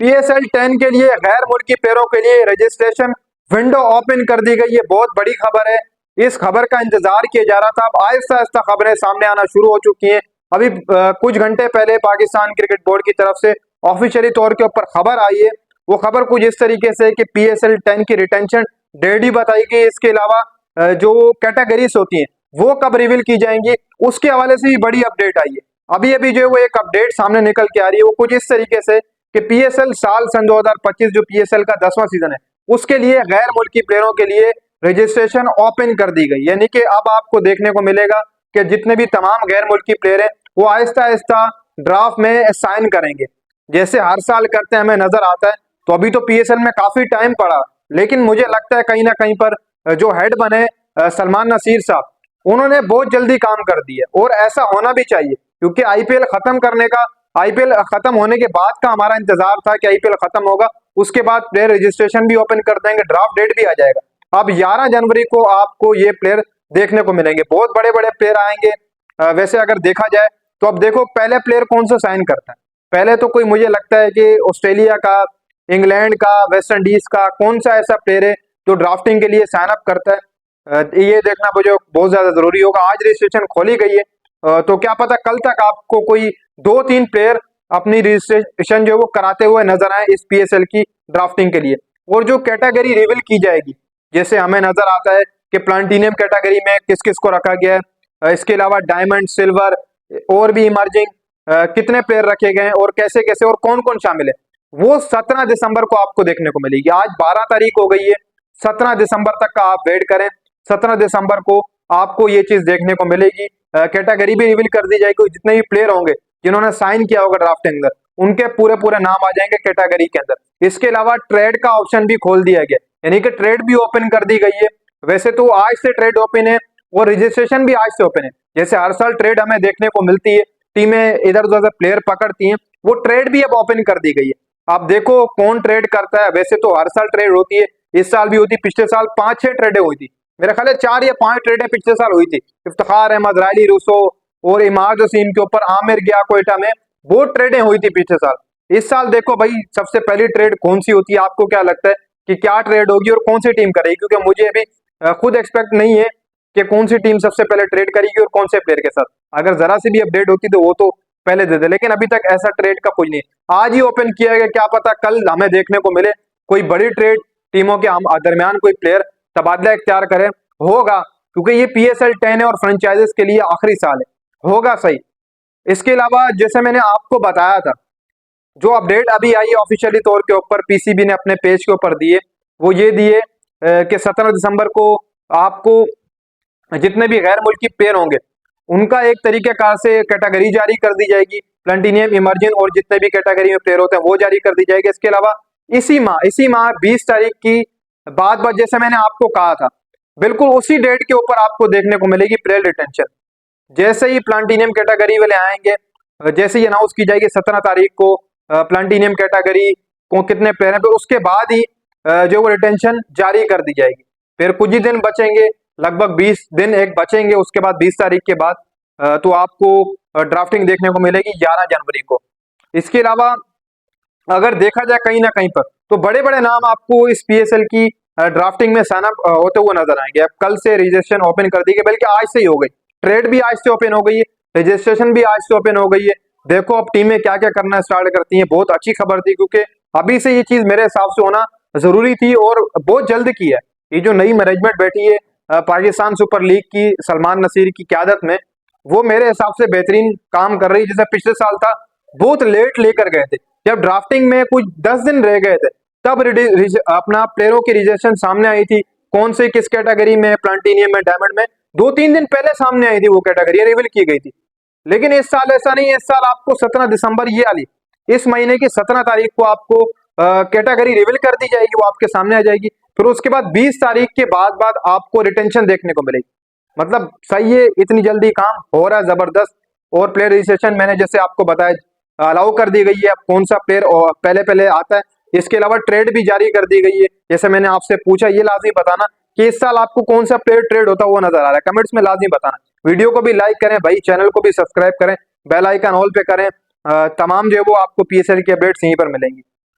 PSL 10 के लिए गैर मुल्की प्लेयरों के लिए रजिस्ट्रेशन विंडो ओपन कर दी गई है। बहुत बड़ी खबर है, इस खबर का इंतजार किया जा रहा था। अब आहिस्ता आहिस्ता खबरें सामने आना शुरू हो चुकी हैं। अभी कुछ घंटे पहले पाकिस्तान क्रिकेट बोर्ड की तरफ से ऑफिशियली तौर के ऊपर खबर आई है। वो खबर कुछ इस तरीके से कि PSL 10 की रिटेंशन डेट ही बताई गई। इसके अलावा जो कैटेगरीज होती हैं वो कब रिवील की जाएंगी, उसके हवाले से भी बड़ी अपडेट आई है। अभी अभी जो है वो एक अपडेट सामने निकल के आ रही है, वो कुछ इस तरीके से कि PSL सन 2025 जो PSL का 10वां सीजन है उसके लिए गैर मुल्की प्लेयरों के लिए रजिस्ट्रेशन ओपन कर दी गई। यानी कि अब आपको देखने को मिलेगा कि जितने भी तमाम गैर मुल्की प्लेयर हैं वो आहिस्ता आहिस्ता ड्राफ्ट में साइन करेंगे, जैसे हर साल करते हैं हमें नजर आता है। तो अभी तो PSL में काफी टाइम पड़ा, लेकिन मुझे लगता है कहीं ना कहीं पर जो हेड बने सलमान नसीर साहब, उन्होंने बहुत जल्दी काम कर दिया और ऐसा होना भी चाहिए, क्योंकि IPL खत्म करने का, IPL खत्म होने के बाद का हमारा इंतजार था कि IPL खत्म होगा, उसके बाद प्लेयर रजिस्ट्रेशन भी ओपन कर देंगे, ड्राफ्ट डेट भी आ जाएगा। अब 11 जनवरी को आपको ये प्लेयर देखने को मिलेंगे, बहुत बड़े बड़े प्लेयर आएंगे। वैसे अगर देखा जाए तो अब देखो पहले प्लेयर कौन सा साइन करता है। पहले तो कोई मुझे लगता है कि ऑस्ट्रेलिया का, इंग्लैंड का, वेस्ट इंडीज का कौन सा ऐसा प्लेयर है जो ड्राफ्टिंग के लिए साइन अप करता है, ये देखना मुझे बहुत ज्यादा जरूरी होगा। आज रजिस्ट्रेशन खोली गई है, तो क्या पता कल तक आपको कोई 2-3 प्लेयर अपनी रजिस्ट्रेशन जो वो कराते हुए नजर आए इस PSL की ड्राफ्टिंग के लिए। और जो कैटेगरी रिवील की जाएगी, जैसे हमें नजर आता है कि प्लाटिनियम कैटेगरी में किस किस को रखा गया है, इसके अलावा डायमंड, सिल्वर और भी इमर्जिंग कितने प्लेयर रखे गए हैं और कैसे कैसे और कौन कौन शामिल है, वो 17 दिसंबर को आपको देखने को मिलेगी। आज 12 तारीख हो गई है, 17 दिसंबर तक का आप वेट करें। 17 दिसंबर को आपको ये चीज देखने को मिलेगी। कैटेगरी भी रिवील कर दी जाएगी, जितने भी प्लेयर होंगे जिन्होंने साइन किया होगा ड्राफ्ट के अंदर, उनके पूरे पूरे नाम आ जाएंगे कैटेगरी के अंदर। इसके अलावा ट्रेड का ऑप्शन भी खोल दिया गया, यानी कि ट्रेड भी ओपन कर दी गई है। वैसे तो आज से ट्रेड ओपन है और रजिस्ट्रेशन भी आज से ओपन है। जैसे हर साल ट्रेड हमें देखने को मिलती है, टीमें इधर उधर प्लेयर पकड़ती हैं, वो ट्रेड भी अब ओपन कर दी गई है। आप देखो कौन ट्रेड करता है। वैसे तो हर साल ट्रेड होती है, इस साल भी होती, पिछले साल 5-6 ट्रेडें हुई थी, मेरा ख्याल है 4 या 5 ट्रेडें पिछले साल हुई थी। इफ्तिखार अहमद, रायली रूसो और इमाद वसीम के ऊपर आमिर गया कोयटा में बहुत ट्रेडें हुई थी पिछले साल। इस साल देखो भाई सबसे पहली ट्रेड कौन सी होती है, आपको क्या लगता है कि क्या ट्रेड होगी और कौन सी टीम करेगी? क्योंकि मुझे अभी खुद एक्सपेक्ट नहीं है कि कौन सी टीम सबसे पहले ट्रेड करेगी और कौन से प्लेयर के साथ। अगर जरा सी भी अपडेट होती तो वो तो पहले दे दे, लेकिन अभी तक ऐसा ट्रेड का कुछ नहीं। आज ही ओपन किया गया, क्या पता कल हमें देखने को मिले कोई बड़ी ट्रेड, टीमों के दरमियान कोई प्लेयर तबादला इख्तियार करे। होगा, क्योंकि ये PSL 10 है और फ्रेंचाइजेस के लिए आखिरी साल है, होगा सही। इसके अलावा जैसे मैंने आपको बताया था, जो अपडेट अभी आई है ऑफिशियली तौर के ऊपर PCB ने अपने पेज के ऊपर दिए, वो ये दिए कि 17 दिसंबर को आपको जितने भी गैर मुल्की प्लेयर होंगे उनका एक तरीकेकार से कैटेगरी जारी कर दी जाएगी। प्लेटिनियम, इमर्जिंग और जितने भी कैटेगरी में प्लेयर होते हैं वो जारी कर दी जाएगी। इसके अलावा इसी माह 20 तारीख की बाद जैसे मैंने आपको कहा था, बिल्कुल उसी डेट के ऊपर आपको देखने को मिलेगी प्लेयर रिटेंशन। जैसे ही प्लाटिनियम कैटेगरी वाले आएंगे, जैसे ही अनाउंस की जाएगी 17 तारीख को प्लाटिनियम कैटेगरी को कितने प्लेयर हैं, तो उसके बाद ही जो वो रिटेंशन जारी कर दी जाएगी। फिर कुछ ही दिन बचेंगे, लगभग 20 दिन एक बचेंगे, उसके बाद 20 तारीख के बाद तो आपको ड्राफ्टिंग देखने को मिलेगी 11 जनवरी को। इसके अलावा अगर देखा जाए कहीं ना कहीं पर तो बड़े बड़े नाम आपको इस PSL की ड्राफ्टिंग में साइन अप होते हुए नजर आएंगे। अब कल से रजिस्ट्रेशन ओपन कर दी गई, बल्कि आज से ही हो गई, ट्रेड भी आज से ओपन हो गई है, रजिस्ट्रेशन भी आज से ओपन हो गई है। देखो अब टीमें क्या क्या करना स्टार्ट करती हैं। बहुत अच्छी खबर थी, क्योंकि अभी से ये चीज मेरे हिसाब से होना जरूरी थी और बहुत जल्द की है। ये जो नई मैनेजमेंट बैठी है पाकिस्तान सुपर लीग की सलमान नसीर की क्यादत में, वो मेरे हिसाब से बेहतरीन काम कर रही है। जैसे पिछले साल था, बहुत लेट लेकर गए थे, जब ड्राफ्टिंग में कुछ 10 दिन रह गए थे तब अपना प्लेयरों की रजिस्ट्रेशन सामने आई थी, कौन से किस कैटेगरी में, प्लाटिनियम में, डायमंड में, 2-3 दिन पहले सामने आई थी वो कैटेगरी, रिवील की गई थी। लेकिन इस साल ऐसा नहीं है। इस साल आपको 17 दिसंबर ये वाली, इस महीने की 17 तारीख को आपको कैटेगरी रिवील कर दी जाएगी, वो आपके सामने आ जाएगी। फिर उसके बाद 20 तारीख के बाद आपको रिटेंशन देखने को मिलेगी। मतलब सही है, इतनी जल्दी काम हो रहा है, जबरदस्त। और प्लेयर रजिस्ट्रेशन मैंने जैसे आपको बताया अलाउ कर दी गई है, अब कौन सा प्लेयर पहले पहले आता है। इसके अलावा ट्रेड भी जारी कर दी गई है। जैसे मैंने आपसे पूछा, ये लाजमी बताना कि इस साल आपको कौन सा प्लेयर ट्रेड होता हुआ नजर आ रहा है, कमेंट्स में लाजमी बताना। वीडियो को भी लाइक करें भाई, चैनल को भी सब्सक्राइब करें, बेल आइकन ऑल पे करें। तमाम जो है वो आपको PSL की अपडेट्स यहीं पर मिलेंगी।